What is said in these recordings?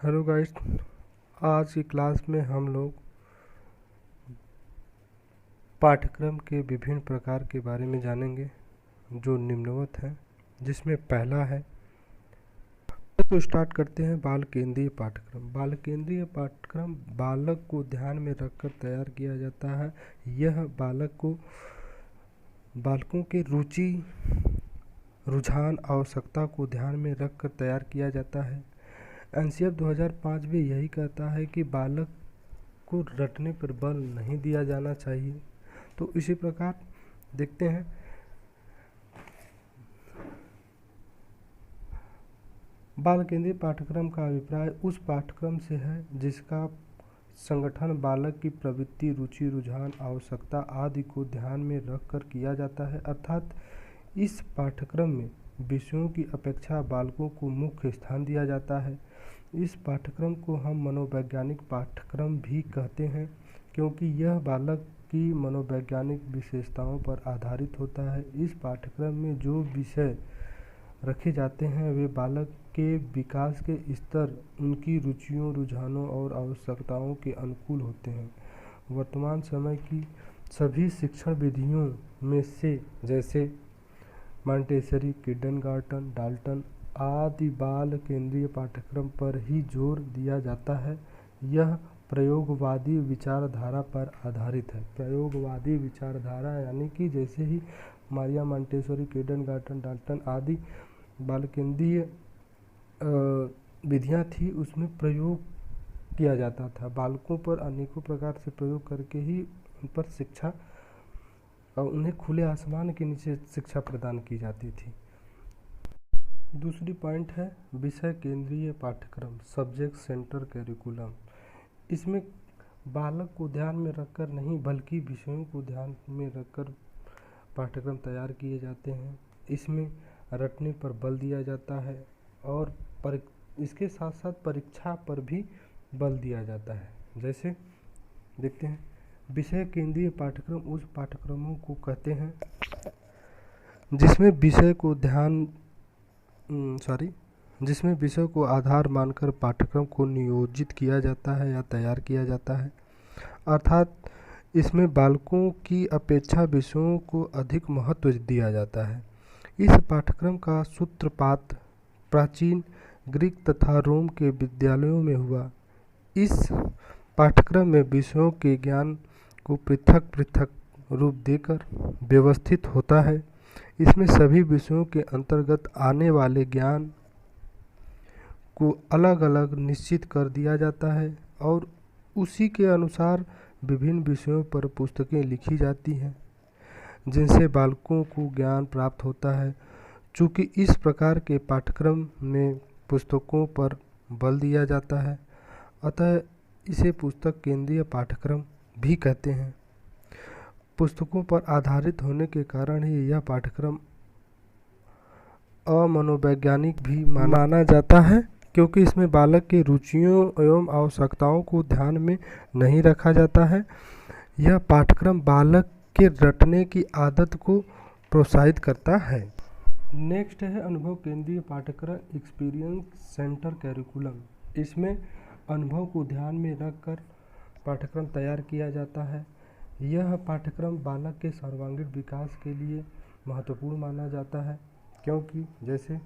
Hello guys. आज की class में हम लोग पाठ्यक्रम के विभिन्न प्रकार के बारे में जानेंगे जो निम्नवत हैं, जिसमें पहला है। तो स्टार्ट करते हैं बाल केंद्रीय पाठ्यक्रम। बाल केंद्रीय पाठ्यक्रम बालक को ध्यान में रखकर तैयार किया जाता है। यह बालकों के रुचि, रुझान, आवश्यकता को ध्यान में रखकर तैयार किया जाता है। एनसीएफ 2005 भी यही कहता है कि बालक को रटने पर बल नहीं दिया जाना चाहिए। तो इसी प्रकार देखते हैं बाल केंद्रीय पाठ्यक्रम का अभिप्राय उस पाठ्यक्रम से है जिसका संगठन बालक की प्रवृत्ति, रुचि, रुझान, आवश्यकता आदि को ध्यान में रखकर किया जाता है। अर्थात इस पाठ्यक्रम में विषयों की अपेक्षा बालकों को मुख्य स्थान दिया जाता है। इस पाठ्यक्रम को हम मनोवैज्ञानिक पाठ्यक्रम भी कहते हैं, क्योंकि यह बालक की मनोवैज्ञानिक विशेषताओं पर आधारित होता है। इस पाठ्यक्रम में जो विषय रखे जाते हैं वे बालक के विकास के स्तर, उनकी रुचियों, रुझानों और आवश्यकताओं के अनुकूल होते हैं। वर्तमान समय की सभी शिक्षण विधियों में से जैसे मॉन्टेसरी, किंडरगार्टन, डाल्टन आदि बाल केंद्रीय पाठ्यक्रम पर ही जोर दिया जाता है। यह प्रयोगवादी विचारधारा पर आधारित है। प्रयोगवादी विचारधारा यानी कि जैसे ही मारिया मॉन्टेसरी, किंडरगार्टन, डाल्टन आदि बाल केंद्रीय विधियाँ थी, उसमें प्रयोग किया जाता था। बालकों पर अनेकों प्रकार से प्रयोग करके ही उन पर शिक्षा और उन्हें खुले आसमान के नीचे शिक्षा प्रदान की जाती थी। दूसरी पॉइंट है विषय केंद्रीय पाठ्यक्रम, सब्जेक्ट सेंटर करिकुलम। इसमें बालक को ध्यान में रखकर नहीं बल्कि विषयों को ध्यान में रखकर पाठ्यक्रम तैयार किए जाते हैं। इसमें रटने पर बल दिया जाता है और इसके साथ साथ परीक्षा पर भी बल दिया जाता है। जैसे देखते हैं विषय केंद्रीय पाठ्यक्रम उस पाठ्यक्रमों को कहते हैं जिसमें विषय को आधार मानकर पाठ्यक्रम को नियोजित किया जाता है या तैयार किया जाता है। अर्थात इसमें बालकों की अपेक्षा विषयों को अधिक महत्व दिया जाता है। इस पाठ्यक्रम का सूत्रपात प्राचीन ग्रीक तथा रोम के विद्यालयों में हुआ। इस पाठ्यक्रम में विषयों के ज्ञान को पृथक पृथक रूप देकर व्यवस्थित होता है। इसमें सभी विषयों के अंतर्गत आने वाले ज्ञान को अलग अलग निश्चित कर दिया जाता है और उसी के अनुसार विभिन्न विषयों पर पुस्तकें लिखी जाती हैं जिनसे बालकों को ज्ञान प्राप्त होता है। चूँकि इस प्रकार के पाठ्यक्रम में पुस्तकों पर बल दिया जाता है, अतः इसे पुस्तक केंद्रीय पाठ्यक्रम भी कहते हैं। पुस्तकों पर आधारित होने के कारण ही यह पाठ्यक्रम अमनोवैज्ञानिक भी माना जाता है, क्योंकि इसमें बालक की रुचियों एवं आवश्यकताओं को ध्यान में नहीं रखा जाता है। यह पाठ्यक्रम बालक के रटने की आदत को प्रोत्साहित करता है। नेक्स्ट है अनुभव केंद्रीय पाठ्यक्रम, एक्सपीरियंस सेंटर करिकुलम। इसमें अनुभव को ध्यान में रखकर पाठ्यक्रम तैयार किया जाता है। यह पाठ्यक्रम बालक के सर्वांगीण विकास के लिए महत्वपूर्ण माना जाता है, क्योंकि जैसे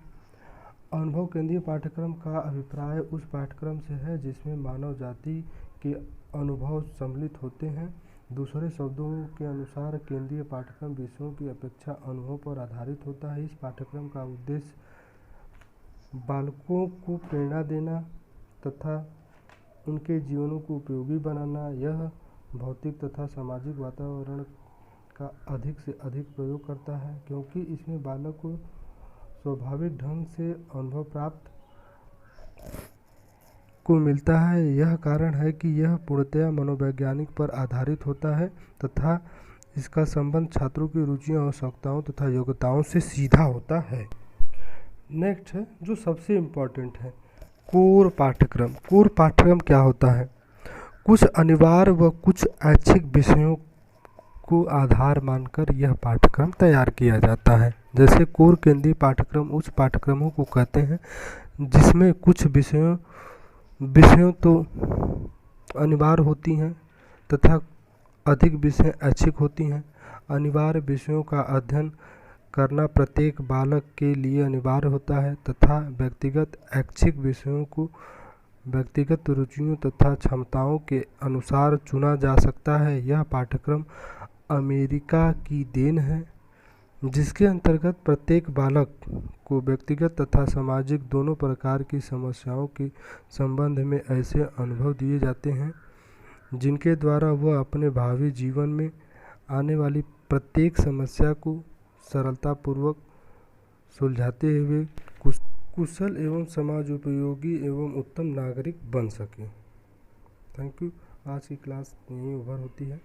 अनुभव केंद्रीय पाठ्यक्रम का अभिप्राय उस पाठ्यक्रम से है जिसमें मानव जाति के अनुभव सम्मिलित होते हैं। दूसरे शब्दों के अनुसार केंद्रीय पाठ्यक्रम विषयों की अपेक्षा अनुभव पर आधारित होता है। इस पाठ्यक्रम का उद्देश्य बालकों को प्रेरणा देना तथा उनके जीवनों को उपयोगी बनाना। यह भौतिक तथा सामाजिक वातावरण का अधिक से अधिक प्रयोग करता है, क्योंकि इसमें बालक को स्वाभाविक ढंग से अनुभव प्राप्त को मिलता है। यह कारण है कि यह पूर्णतया मनोवैज्ञानिक पर आधारित होता है तथा इसका संबंध छात्रों की रुचियों, आवश्यकताओं तथा योग्यताओं से सीधा होता है। नेक्स्ट है जो सबसे इम्पोर्टेंट है कोर पाठ्यक्रम। कोर पाठ्यक्रम क्या होता है? कुछ अनिवार्य व कुछ ऐच्छिक विषयों को आधार मानकर यह पाठ्यक्रम तैयार किया जाता है। जैसे कोर केंद्रीय पाठ्यक्रम उस पाठ्यक्रमों को कहते हैं जिसमें कुछ विषयों विषयों तो अनिवार्य होती हैं तथा अधिक विषय ऐच्छिक होती हैं। अनिवार्य विषयों का अध्ययन करना प्रत्येक बालक के लिए अनिवार्य होता है तथा व्यक्तिगत ऐच्छिक विषयों को व्यक्तिगत रुचियों तथा क्षमताओं के अनुसार चुना जा सकता है। यह पाठ्यक्रम अमेरिका की देन है, जिसके अंतर्गत प्रत्येक बालक को व्यक्तिगत तथा सामाजिक दोनों प्रकार की समस्याओं के संबंध में ऐसे अनुभव दिए जाते हैं जिनके द्वारा वह अपने भावी जीवन में आने वाली प्रत्येक समस्या को सरलतापूर्वक सुलझाते हुए कुशल एवं समाज उपयोगी एवं उत्तम नागरिक बन सके। Thank you. आज की क्लास यहीं ओवर होती है।